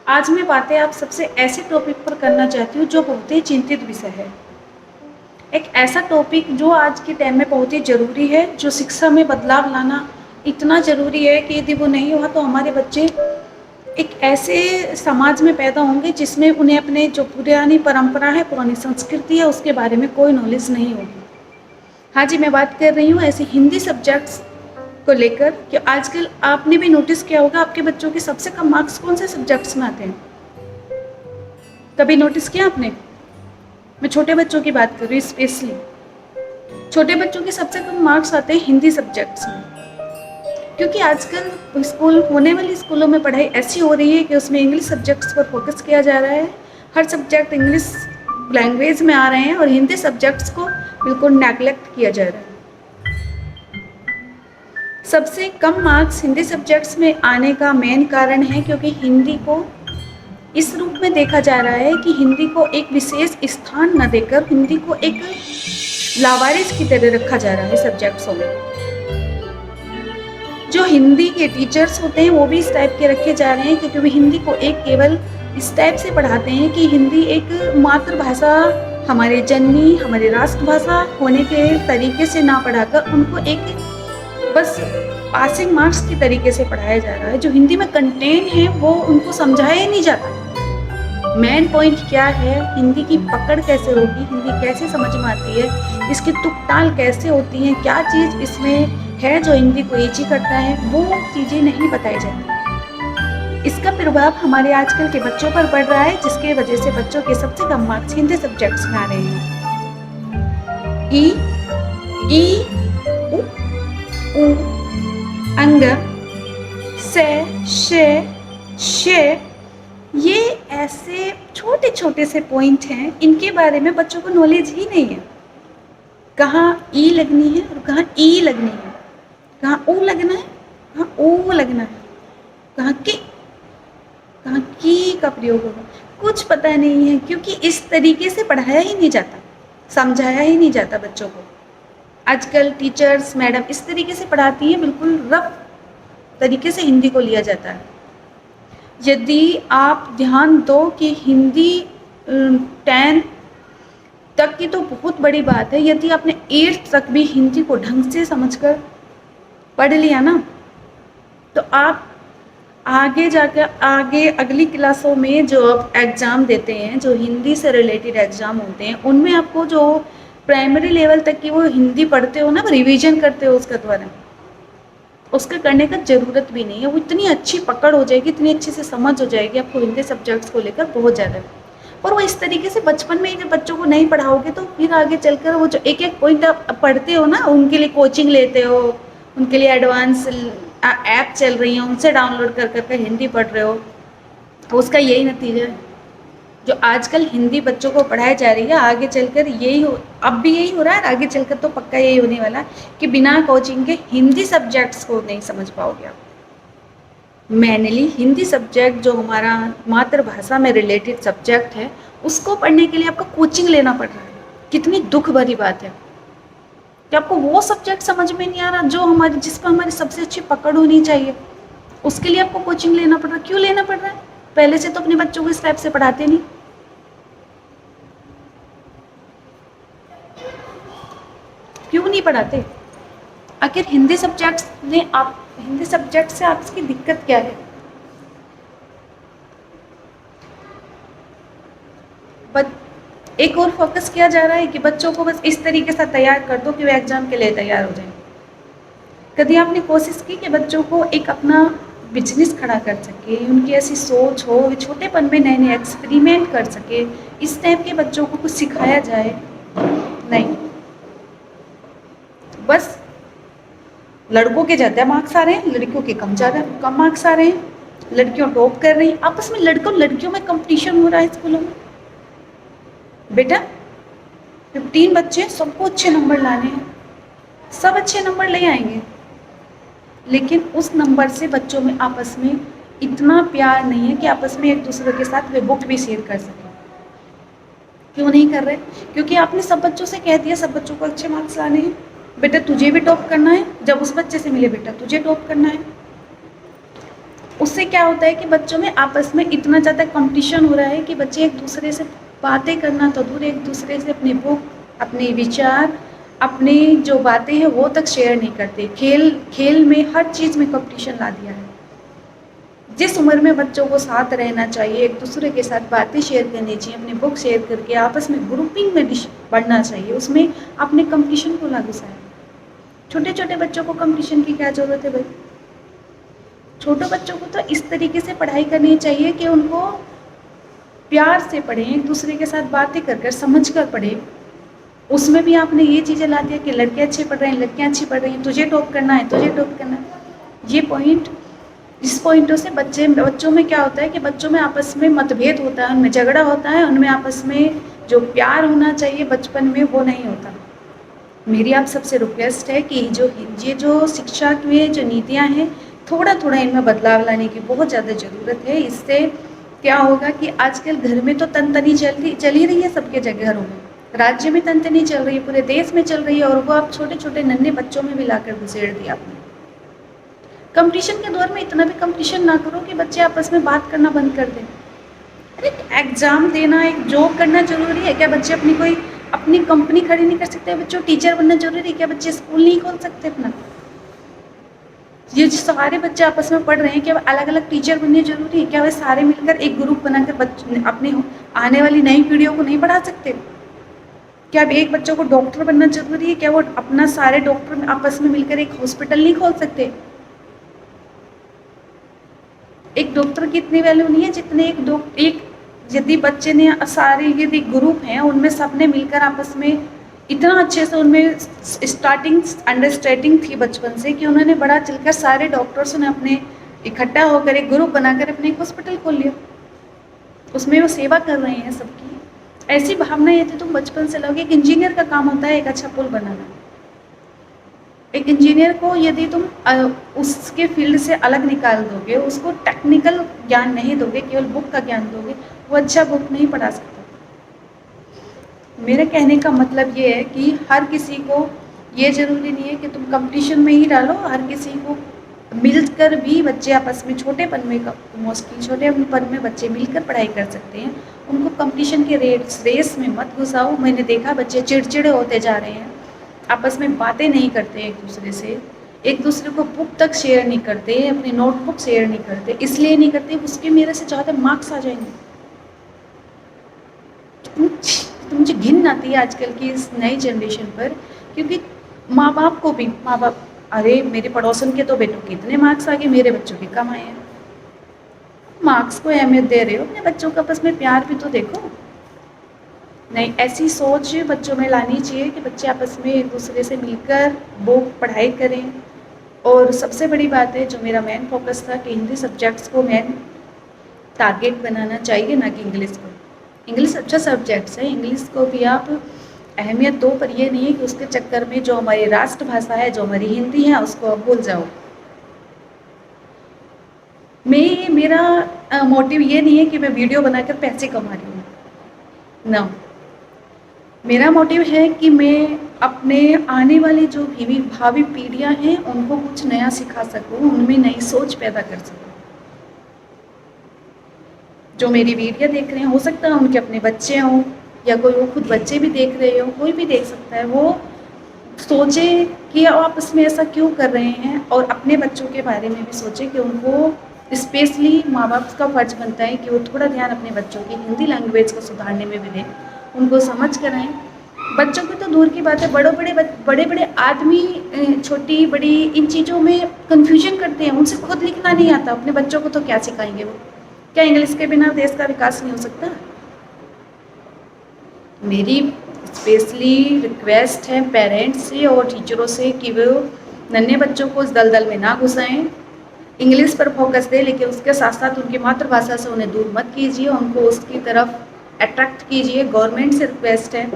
आज मैं बातें आप सबसे ऐसे टॉपिक पर करना चाहती हूँ जो बहुत ही चिंतित विषय है। एक ऐसा टॉपिक जो आज के टाइम में बहुत ही ज़रूरी है, जो शिक्षा में बदलाव लाना इतना ज़रूरी है कि यदि वो नहीं हुआ तो हमारे बच्चे एक ऐसे समाज में पैदा होंगे जिसमें उन्हें अपने जो पुरानी परंपरा है, पुरानी संस्कृति है, उसके बारे में कोई नॉलेज नहीं होगी। हाँ जी, मैं बात कर रही हूँ ऐसे हिंदी सब्जेक्ट्स को लेकर कि आजकल आपने भी नोटिस किया होगा आपके बच्चों के सबसे कम मार्क्स कौन से सब्जेक्ट्स में आते हैं। कभी नोटिस किया आपने? मैं छोटे बच्चों की बात कर रही हूँ स्पेशली। छोटे बच्चों के सबसे कम मार्क्स आते हैं हिंदी सब्जेक्ट्स में, क्योंकि आजकल स्कूल होने वाली स्कूलों में पढ़ाई ऐसी हो रही है कि उसमें इंग्लिश सब्जेक्ट्स पर फोकस किया जा रहा है। हर सब्जेक्ट इंग्लिश लैंग्वेज में आ रहे हैं और हिंदी सब्जेक्ट्स को बिल्कुल नेगलेक्ट किया जा रहा है। सबसे कम मार्क्स हिंदी सब्जेक्ट्स में आने का मेन कारण है क्योंकि हिंदी को इस रूप में देखा जा रहा है कि हिंदी को एक विशेष स्थान न देकर हिंदी को एक लावारिस की तरह रखा जा रहा है सब्जेक्ट्सों में। जो हिंदी के टीचर्स होते हैं वो भी इस टाइप के रखे जा रहे हैं क्योंकि वे हिंदी को एक केवल इस टाइप से पढ़ाते हैं कि हिंदी एक मातृभाषा, हमारे जननी, हमारी राष्ट्रभाषा होने के तरीके से ना पढ़ाकर उनको एक बस पासिंग मार्क्स के तरीके से पढ़ाया जा रहा है। जो हिंदी में कंटेंट है वो उनको समझाया ही नहीं जाता। मेन पॉइंट क्या है, हिंदी की पकड़ कैसे होगी, हिंदी कैसे समझ में आती है, इसकी तुक ताल कैसे होती है, क्या चीज़ इसमें है जो हिंदी को ईजी करता है, वो चीज़ें नहीं बताई जाती। इसका प्रभाव हमारे आजकल के बच्चों पर पड़ रहा है, जिसके वजह से बच्चों के सबसे कम मार्क्स हिंदी सब्जेक्ट्स में आ रहे हैं। ई ई उ, उ अंग से शे शे, ये ऐसे छोटे छोटे से पॉइंट हैं, इनके बारे में बच्चों को नॉलेज ही नहीं है। कहाँ ई लगनी है और कहाँ ई लगनी है, कहाँ ऊ लगना है, कहाँ ऊ लगना है, कहाँ की का प्रयोग होगा, कुछ पता नहीं है क्योंकि इस तरीके से पढ़ाया ही नहीं जाता, समझाया ही नहीं जाता बच्चों को। आजकल टीचर्स, मैडम इस तरीके से पढ़ाती हैं, बिल्कुल रफ तरीके से हिंदी को लिया जाता है। यदि आप ध्यान दो कि हिंदी 10 तक की तो बहुत बड़ी बात है, यदि आपने 8th तक भी हिंदी को ढंग से समझकर पढ़ लिया ना, तो आप आगे जाकर आगे अगली क्लासों में जो आप एग्ज़ाम देते हैं, जो हिंदी से रिलेटेड एग्ज़ाम होते हैं, उनमें आपको जो प्राइमरी लेवल तक की वो हिंदी पढ़ते हो ना, रिवीजन करते हो उसका द्वारा, उसका करने का ज़रूरत भी नहीं है। वो इतनी अच्छी पकड़ हो जाएगी, इतनी अच्छे से समझ हो जाएगी आपको हिंदी सब्जेक्ट्स को लेकर बहुत ज़्यादा। और वो इस तरीके से बचपन में ही जब बच्चों को नहीं पढ़ाओगे तो फिर आगे चलकर वो जो एक एक पॉइंट आप पढ़ते हो ना, उनके लिए कोचिंग लेते हो, उनके लिए एडवांस ऐप चल रही हैं, उनसे डाउनलोड कर करके हिंदी पढ़ रहे हो, तो उसका यही नतीजा है। जो आजकल हिंदी बच्चों को पढ़ाई जा रही है, आगे चलकर यही हो, अब भी यही हो रहा है, आगे चलकर तो पक्का यही होने वाला है कि बिना कोचिंग के हिंदी सब्जेक्ट्स को नहीं समझ पाओगे आप। मेनली हिंदी सब्जेक्ट जो हमारा मातृभाषा में रिलेटेड सब्जेक्ट है, उसको पढ़ने के लिए आपको कोचिंग लेना पड़ रहा है। कितनी दुख भरी बात है कि आपको वो सब्जेक्ट समझ में नहीं आ रहा जो हमारी, जिस पर हमारी सबसे अच्छी पकड़ होनी चाहिए, उसके लिए आपको कोचिंग लेना पड़ रहा है। क्यों लेना पड़ रहा है? पहले से तो अपने बच्चों को इस टाइप से पढ़ाते नहीं। क्यों नहीं पढ़ाते? आखिर हिंदी सब्जेक्ट्स ने आप हिंदी सब्जेक्ट से आपकी दिक्कत क्या है? बट एक और फोकस किया जा रहा है कि बच्चों को बस इस तरीके से तैयार कर दो कि वे एग्जाम के लिए तैयार हो जाएं। कभी आपने कोशिश की कि बच्चों को एक अपना बिजनेस खड़ा कर सके, उनकी ऐसी सोच हो, वे छोटेपन में नए नए एक्सपेरिमेंट कर सके, इस टाइप के बच्चों को कुछ सिखाया जाए? नहीं, बस लड़कों के ज़्यादा मार्क्स आ रहे हैं, लड़कियों के कम मार्क्स आ रहे हैं, लड़कियों टॉप कर रही हैं, आपस में लड़कियों में कंपटीशन हो रहा है स्कूलों में। बेटा 15 बच्चे, सबको अच्छे नंबर लाने हैं, सब अच्छे नंबर ले आएंगे, लेकिन उस नंबर से बच्चों में आपस में इतना प्यार नहीं है कि आपस में एक दूसरे के साथ वे बुक भी शेयर कर सकें। क्यों नहीं कर रहे? क्योंकि आपने सब बच्चों से कह दिया सब बच्चों को अच्छे मार्क्स लाने हैं, बेटा तुझे भी टॉप करना है, जब उस बच्चे से मिले बेटा तुझे टॉप करना है। उससे क्या होता है कि बच्चों में आपस में इतना ज़्यादा कंपटीशन हो रहा है कि बच्चे एक दूसरे से बातें करना तो दूर, एक दूसरे से अपने बुक, अपने विचार, अपनी जो बातें हैं वो तक शेयर नहीं करते। खेल खेल में हर चीज़ में कंपटीशन ला दिया है। जिस उम्र में बच्चों को साथ रहना चाहिए, एक दूसरे के साथ बातें शेयर करनी चाहिए, अपनी बुक शेयर करके आपस में ग्रुपिंग में पढ़ना चाहिए, उसमें आपने कंपटीशन को लागू घुसाया। छोटे छोटे बच्चों को कंपटीशन की क्या ज़रूरत है भाई? छोटे बच्चों को तो इस तरीके से पढ़ाई करनी चाहिए कि उनको प्यार से पढ़ें, एक दूसरे के साथ बातें कर कर समझ कर पढ़ें। उसमें भी आपने ये चीज़ें ला दिया कि लड़के अच्छे पढ़ रहे हैं, लड़कियाँ अच्छी पढ़ रही हैं, तुझे टॉप करना है, तुझे टॉप करना है। ये पॉइंट, इस पॉइंटों से बच्चों में क्या होता है कि बच्चों में आपस में मतभेद होता है, उनमें झगड़ा होता है, उनमें आपस में जो प्यार होना चाहिए बचपन में वो नहीं होता। मेरी आप सबसे रिक्वेस्ट है कि ये जो शिक्षा की जो नीतियाँ हैं, थोड़ा थोड़ा इनमें बदलाव लाने की बहुत ज़्यादा ज़रूरत है। इससे क्या होगा कि आजकल घर में तो तनतनी चल ही रही है सबके घरों में, राज्य में तनतनी चल रही है, पूरे देश में चल रही है, और वो आप छोटे छोटे नन्हे बच्चों में भी लाकर घुसेड़ दिया आपने। कंपटीशन के दौर में इतना भी कंपटीशन ना करो कि बच्चे आपस में बात करना बंद कर दें। अरे एग्ज़ाम देना, एक जॉब करना ज़रूरी है क्या? बच्चे अपनी कंपनी खड़ी नहीं कर सकते? बच्चों टीचर बनना ज़रूरी है क्या? बच्चे स्कूल नहीं खोल सकते अपना? ये जो सारे बच्चे आपस में पढ़ रहे हैं, क्या अलग अलग टीचर बनने ज़रूरी है क्या? वे सारे मिलकर एक ग्रुप बनाकर बच्चे अपने आने वाली नई पीढ़ियों को नहीं पढ़ा सकते? क्या अब एक बच्चों को डॉक्टर बनना ज़रूरी है क्या? वो अपना सारे डॉक्टर आपस में मिलकर एक हॉस्पिटल नहीं खोल सकते? एक डॉक्टर की इतनी वैल्यू नहीं है जितने एक यदि बच्चे ने सारे यदि ग्रुप हैं उनमें सबने मिलकर आपस में इतना अच्छे से उनमें स्टार्टिंग अंडरस्टैंडिंग थी बचपन से कि उन्होंने बड़ा चलकर सारे डॉक्टर्स ने अपने इकट्ठा होकर एक ग्रुप बनाकर अपने एक हॉस्पिटल खोल लिया, उसमें वो सेवा कर रहे हैं सबकी। ऐसी भावना यदि तुम बचपन से लोगे, एक इंजीनियर का काम होता है एक अच्छा पुल बनाना। एक इंजीनियर को यदि तुम उसके फील्ड से अलग निकाल दोगे, उसको टेक्निकल ज्ञान नहीं दोगे, केवल बुक का ज्ञान दोगे, वो अच्छा बुक नहीं पढ़ा सकता। मेरे कहने का मतलब ये है कि हर किसी को ये ज़रूरी नहीं है कि तुम कंपटीशन में ही डालो, हर किसी को मिलकर भी बच्चे आपस में छोटेपन में बच्चे मिलकर पढ़ाई कर सकते हैं। उनको कंपटीशन के रेस में मत घुसाओ। मैंने देखा बच्चे चिड़चिड़े होते जा रहे हैं, आपस में बातें नहीं करते एक दूसरे से, एक दूसरे को बुक तक शेयर नहीं करते, अपनी नोटबुक शेयर नहीं करते। इसलिए नहीं करते उसके मेरे से ज़्यादा मार्क्स आ जाएंगे। तो मुझे घिन आती है आजकल की इस नई जनरेशन पर, क्योंकि माँ बाप अरे मेरे पड़ोसन के तो बेटों के इतने मार्क्स आ गए, मेरे बच्चों के कम आए हैं। मार्क्स को अहमियत दे रहे हो, अपने बच्चों का आपस में प्यार भी तो देखो। नहीं, ऐसी सोच बच्चों में लानी चाहिए कि बच्चे आपस में एक दूसरे से मिलकर बुक पढ़ाई करें। और सबसे बड़ी बात है जो मेरा मेन फोकस था कि हिंदी सब्जेक्ट्स को मेन टारगेट बनाना चाहिए, ना कि इंग्लिश को। इंग्लिश अच्छा सब्जेक्ट्स है, इंग्लिश को भी आप अहमियत दो, पर ये नहीं है कि उसके चक्कर में जो हमारी राष्ट्रभाषा है, जो हमारी हिंदी है, उसको आप भूल जाओ। मेरा मोटिव ये नहीं है कि मैं वीडियो बनाकर पैसे कमा रही हूँ, ना। मेरा मोटिव है कि मैं अपने आने वाली जो भावी पीढ़ियाँ हैं उनको कुछ नया सिखा सकूँ, उनमें नई सोच पैदा कर सकूँ। जो मेरी वीडियो देख रहे हैं, हो सकता है उनके अपने बच्चे हों, या कोई वो खुद बच्चे भी देख रहे हो, कोई भी देख सकता है, वो सोचे कि आप इसमें ऐसा क्यों कर रहे हैं, और अपने बच्चों के बारे में भी सोचे कि उनको स्पेशली माँ बाप का फर्ज बनता है कि वो थोड़ा ध्यान अपने बच्चों की हिंदी लैंग्वेज को सुधारने में भी दें, उनको समझ कर आएँ। बच्चों की तो दूर की बात है, बड़े बड़े आदमी छोटी बड़ी इन चीज़ों में कन्फ्यूजन करते हैं, उनसे खुद लिखना नहीं आता, अपने बच्चों को तो क्या सिखाएंगे वो? क्या इंग्लिश के बिना देश का विकास नहीं हो सकता? मेरी स्पेशली रिक्वेस्ट है पेरेंट्स से और टीचरों से कि वो नन्हे बच्चों को इस दलदल में ना घुसाएं, इंग्लिश पर फोकस दें, लेकिन उसके साथ साथ उनकी मातृभाषा से उन्हें दूर मत कीजिए, उनको उसकी तरफ अट्रैक्ट कीजिए। गवर्नमेंट से रिक्वेस्ट है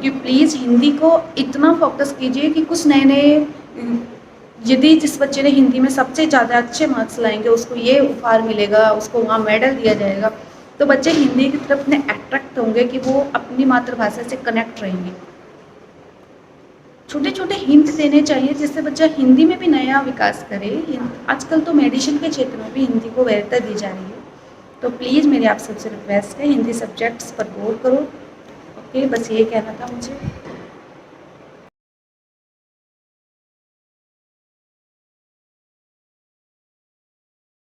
कि प्लीज़ हिंदी को इतना फोकस कीजिए कि कुछ नए नए, यदि जिस बच्चे ने हिंदी में सबसे ज़्यादा अच्छे मार्क्स लाएंगे उसको ये उपहार मिलेगा, उसको वहाँ मेडल दिया जाएगा, तो बच्चे हिंदी की तरफ इतने अट्रैक्ट होंगे कि वो अपनी मातृभाषा से कनेक्ट रहेंगे। छोटे छोटे हिंट देने चाहिए जिससे बच्चा हिंदी में भी नया विकास करे। आजकल तो मेडिसिन के क्षेत्र में भी हिंदी को वरीयता दी जा रही है। तो प्लीज़ मेरी आप सबसे रिक्वेस्ट है, हिंदी सब्जेक्ट्स पर गौर करो। ओके, बस ये कहना था मुझे।